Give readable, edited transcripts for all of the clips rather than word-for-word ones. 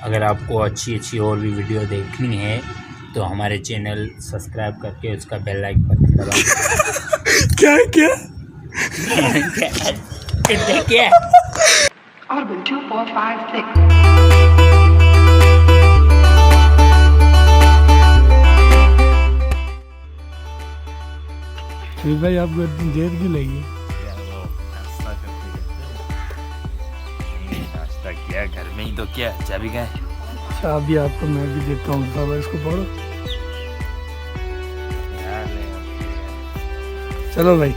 अगर आपको अच्छी अच्छी और भी वीडियो देखनी है तो हमारे चैनल सब्सक्राइब करके उसका बेल आइकन बटन दबाएं। क्या क्या क्या Orbital 2456. फिर भाई आपको इतनी देर क्यों लगी? नाश्ता किया घर में ही तो क्या चाबी का है। चाबी आपको मैं भी देता हूँ, बाबा इसको पढ़ो। चलो भाई।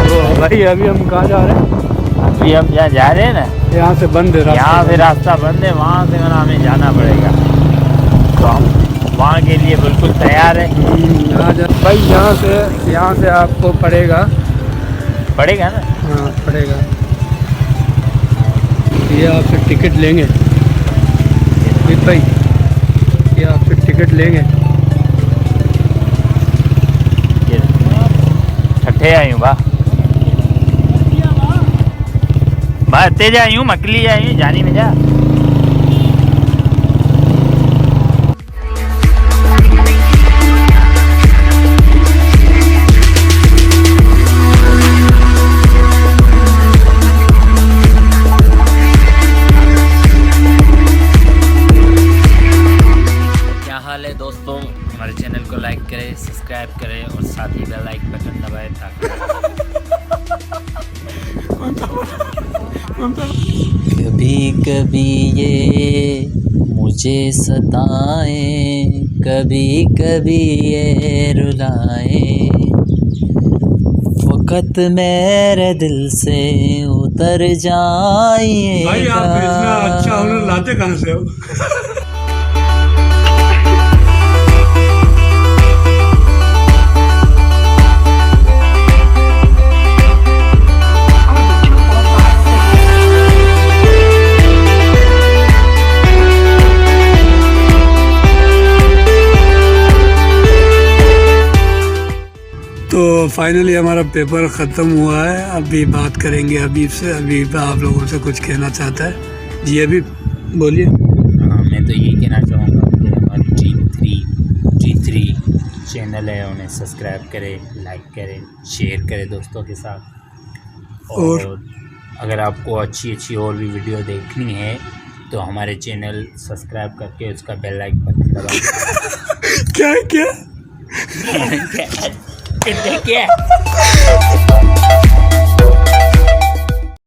तो भाई अभी हम कहाँ जा रहे हैं? अभी हम जहाँ जा रहे हैं ना, यहाँ से बंद है रास्ता। यहाँ से रास्ता बंद है, वहाँ से हमें जाना पड़ेगा। तो हम वहाँ के लिए बिल्कुल तैयार है। भाई यहाँ से आपको पड़ेगा ना। हाँ पड़ेगा। ये आपसे टिकट लेंगे भाई, ये आपसे टिकट लेंगे। ठठे आई हूँ बा तेज आई हूँ, मकली आई हूँ, जानी में जा। क्या हाल है दोस्तों, हमारे चैनल को लाइक करें, सब्सक्राइब करें और साथ ही बेल आइकन बटन दबाएं कभी कभी ये मुझे सताएं, कभी कभी ये रुलाएं, वक़्त मेरे दिल से उतर जाइए। भाई आप इतना अच्छा हुनर लाते कहाँ से हो? तो फाइनली हमारा पेपर ख़त्म हुआ है। अभी बात करेंगे अबीब से। अबीब आप लोगों से कुछ कहना चाहता है? जी अबीब बोलिए। हाँ, मैं तो यही कहना चाहूँगा कि हमारी G3 चैनल है, उन्हें सब्सक्राइब करें, लाइक करें, शेयर करें दोस्तों के साथ। और अगर आपको अच्छी अच्छी और भी वीडियो देखनी है तो हमारे चैनल सब्सक्राइब करके उसका बेल आइकन बटन दबाएं। क्या क्या क्या